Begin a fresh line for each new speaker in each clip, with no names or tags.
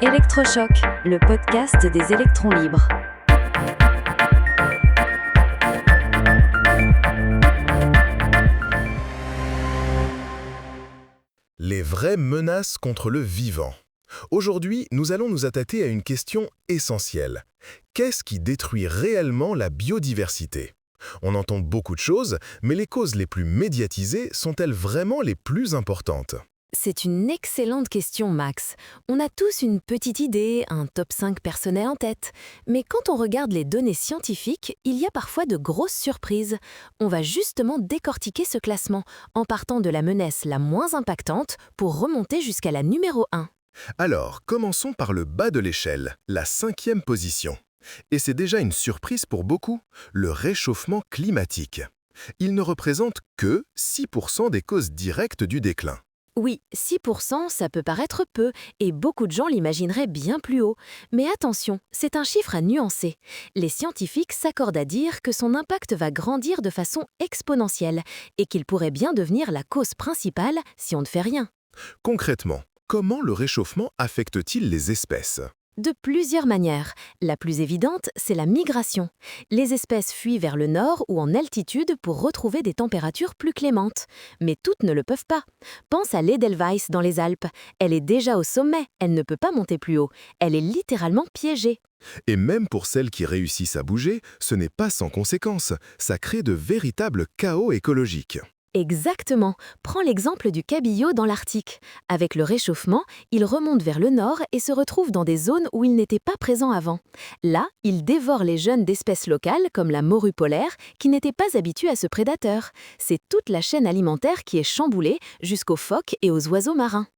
Électrochoc, le podcast des électrons libres.
Les vraies menaces contre le vivant. Aujourd'hui, nous allons nous attaquer à une question essentielle. Qu'est-ce qui détruit réellement la biodiversité? On entend beaucoup de choses, mais les causes les plus médiatisées sont-elles vraiment les plus importantes?
C'est une excellente question, Max. On a tous une petite idée, un top 5 personnel en tête. Mais quand on regarde les données scientifiques, il y a parfois de grosses surprises. On va justement décortiquer ce classement en partant de la menace la moins impactante pour remonter jusqu'à la numéro 1.
Alors, commençons par le bas de l'échelle, la 5e position. Et c'est déjà une surprise pour beaucoup, le réchauffement climatique. Il ne représente que 6% des causes directes du déclin.
Oui, 6%, ça peut paraître peu, et beaucoup de gens l'imagineraient bien plus haut. Mais attention, c'est un chiffre à nuancer. Les scientifiques s'accordent à dire que son impact va grandir de façon exponentielle, et qu'il pourrait bien devenir la cause principale si on ne fait rien.
Concrètement, comment le réchauffement affecte-t-il les espèces?
De plusieurs manières. La plus évidente, c'est la migration. Les espèces fuient vers le nord ou en altitude pour retrouver des températures plus clémentes. Mais toutes ne le peuvent pas. Pense à l'Edelweiss dans les Alpes. Elle est déjà au sommet, elle ne peut pas monter plus haut. Elle est littéralement piégée.
Et même pour celles qui réussissent à bouger, ce n'est pas sans conséquences. Ça crée de véritables chaos écologiques.
Exactement. Prends l'exemple du cabillaud dans l'Arctique. Avec le réchauffement, il remonte vers le nord et se retrouve dans des zones où il n'était pas présent avant. Là, il dévore les jeunes d'espèces locales, comme la morue polaire, qui n'étaient pas habituées à ce prédateur. C'est toute la chaîne alimentaire qui est chamboulée, jusqu'aux phoques et aux oiseaux marins.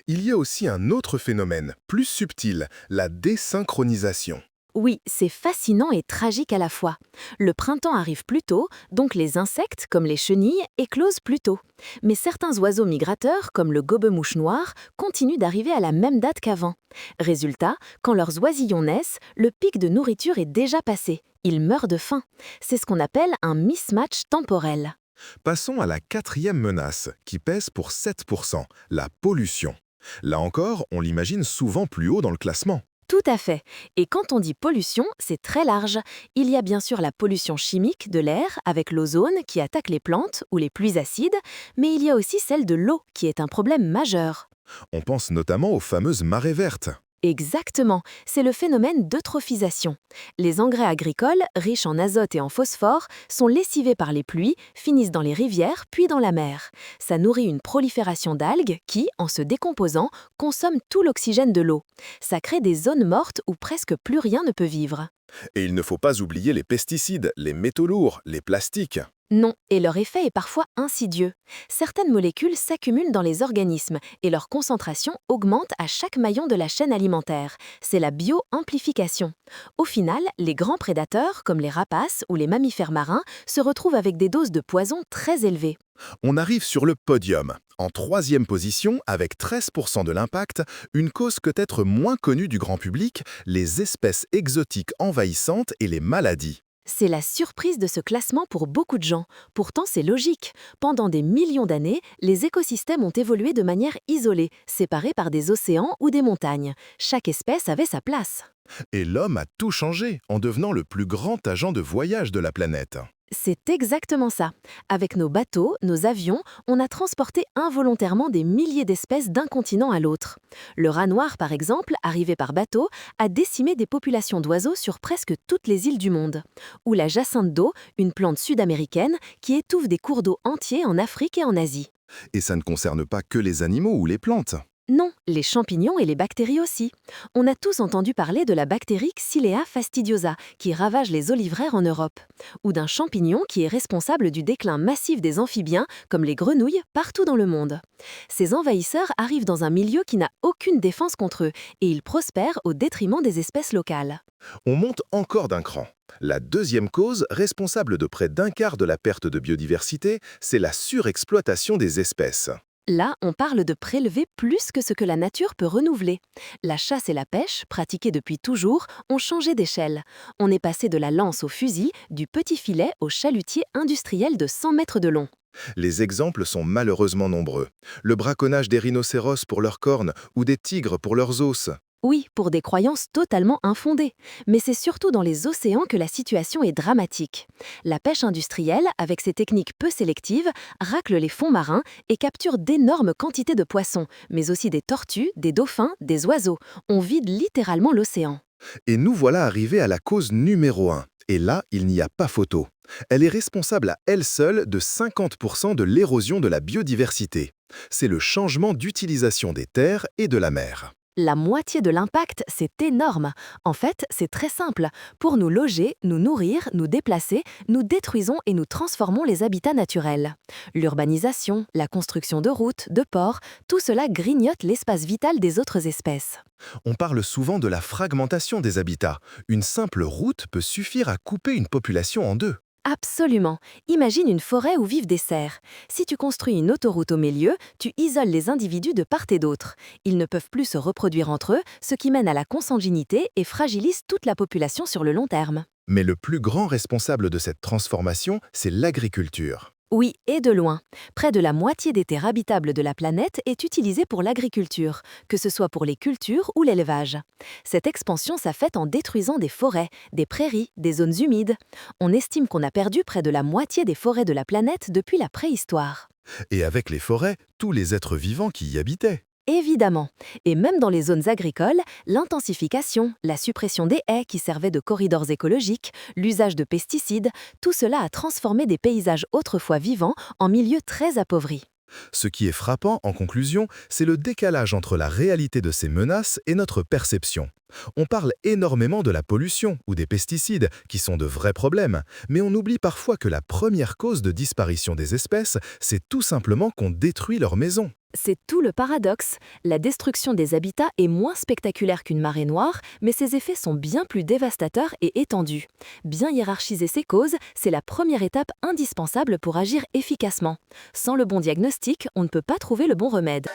Il y a aussi un autre phénomène, plus subtil, la désynchronisation.
Oui, c'est fascinant et tragique à la fois. Le printemps arrive plus tôt, donc les insectes, comme les chenilles, éclosent plus tôt. Mais certains oiseaux migrateurs, comme le gobe-mouche noir, continuent d'arriver à la même date qu'avant. Résultat, quand leurs oisillons naissent, le pic de nourriture est déjà passé. Ils meurent de faim. C'est ce qu'on appelle un mismatch temporel.
Passons à la 4e menace, qui pèse pour 7%, la pollution. Là encore, on l'imagine souvent plus haut dans le classement.
Tout à fait. Et quand on dit pollution, c'est très large. Il y a bien sûr la pollution chimique de l'air, avec l'ozone qui attaque les plantes ou les pluies acides, mais il y a aussi celle de l'eau, qui est un problème majeur.
On pense notamment aux fameuses marées vertes.
Exactement, c'est le phénomène d'eutrophisation. Les engrais agricoles, riches en azote et en phosphore, sont lessivés par les pluies, finissent dans les rivières, puis dans la mer. Ça nourrit une prolifération d'algues qui, en se décomposant, consomment tout l'oxygène de l'eau. Ça crée des zones mortes où presque plus rien ne peut vivre.
Et il ne faut pas oublier les pesticides, les métaux lourds, les plastiques.
Non, et leur effet est parfois insidieux. Certaines molécules s'accumulent dans les organismes et leur concentration augmente à chaque maillon de la chaîne alimentaire. C'est la bio-amplification. Au final, les grands prédateurs, comme les rapaces ou les mammifères marins, se retrouvent avec des doses de poison très élevées.
On arrive sur le podium. En 3e position, avec 13% de l'impact, une cause peut-être moins connue du grand public, les espèces exotiques envahissantes et les maladies.
C'est la surprise de ce classement pour beaucoup de gens. Pourtant, c'est logique. Pendant des millions d'années, les écosystèmes ont évolué de manière isolée, séparés par des océans ou des montagnes. Chaque espèce avait sa place.
Et l'homme a tout changé en devenant le plus grand agent de voyage de la planète.
C'est exactement ça. Avec nos bateaux, nos avions, on a transporté involontairement des milliers d'espèces d'un continent à l'autre. Le rat noir, par exemple, arrivé par bateau, a décimé des populations d'oiseaux sur presque toutes les îles du monde. Ou la jacinthe d'eau, une plante sud-américaine qui étouffe des cours d'eau entiers en Afrique et en Asie.
Et ça ne concerne pas que les animaux ou les plantes.
Non, les champignons et les bactéries aussi. On a tous entendu parler de la bactérie Xylella fastidiosa qui ravage les oliveraires en Europe, ou d'un champignon qui est responsable du déclin massif des amphibiens comme les grenouilles partout dans le monde. Ces envahisseurs arrivent dans un milieu qui n'a aucune défense contre eux et ils prospèrent au détriment des espèces locales.
On monte encore d'un cran. La 2e cause, responsable de près d'un quart de la perte de biodiversité, c'est la surexploitation des espèces.
Là, on parle de prélever plus que ce que la nature peut renouveler. La chasse et la pêche, pratiquées depuis toujours, ont changé d'échelle. On est passé de la lance au fusil, du petit filet au chalutier industriel de 100 mètres de long.
Les exemples sont malheureusement nombreux. Le braconnage des rhinocéros pour leurs cornes ou des tigres pour leurs os.
Oui, pour des croyances totalement infondées. Mais c'est surtout dans les océans que la situation est dramatique. La pêche industrielle, avec ses techniques peu sélectives, racle les fonds marins et capture d'énormes quantités de poissons, mais aussi des tortues, des dauphins, des oiseaux. On vide littéralement l'océan.
Et nous voilà arrivés à la cause numéro 1. Et là, il n'y a pas photo. Elle est responsable à elle seule de 50% de l'érosion de la biodiversité. C'est le changement d'utilisation des terres et de la mer.
La moitié de l'impact, c'est énorme. En fait, c'est très simple. Pour nous loger, nous nourrir, nous déplacer, nous détruisons et nous transformons les habitats naturels. L'urbanisation, la construction de routes, de ports, tout cela grignote l'espace vital des autres espèces.
On parle souvent de la fragmentation des habitats. Une simple route peut suffire à couper une population en deux.
Absolument. Imagine une forêt où vivent des cerfs. Si tu construis une autoroute au milieu, tu isoles les individus de part et d'autre. Ils ne peuvent plus se reproduire entre eux, ce qui mène à la consanguinité et fragilise toute la population sur le long terme.
Mais le plus grand responsable de cette transformation, c'est l'agriculture.
Oui, et de loin. Près de la moitié des terres habitables de la planète est utilisée pour l'agriculture, que ce soit pour les cultures ou l'élevage. Cette expansion s'est faite en détruisant des forêts, des prairies, des zones humides. On estime qu'on a perdu près de la moitié des forêts de la planète depuis la préhistoire.
Et avec les forêts, tous les êtres vivants qui y habitaient.
Évidemment. Et même dans les zones agricoles, l'intensification, la suppression des haies qui servaient de corridors écologiques, l'usage de pesticides, tout cela a transformé des paysages autrefois vivants en milieux très appauvris.
Ce qui est frappant, en conclusion, c'est le décalage entre la réalité de ces menaces et notre perception. On parle énormément de la pollution ou des pesticides, qui sont de vrais problèmes, mais on oublie parfois que la première cause de disparition des espèces, c'est tout simplement qu'on détruit leurs maisons.
C'est tout le paradoxe. La destruction des habitats est moins spectaculaire qu'une marée noire, mais ses effets sont bien plus dévastateurs et étendus. Bien hiérarchiser ces causes, c'est la première étape indispensable pour agir efficacement. Sans le bon diagnostic, on ne peut pas trouver le bon remède.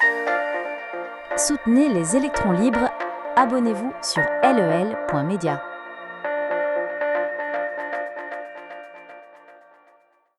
Soutenez les électrons libres. Abonnez-vous sur lel.media.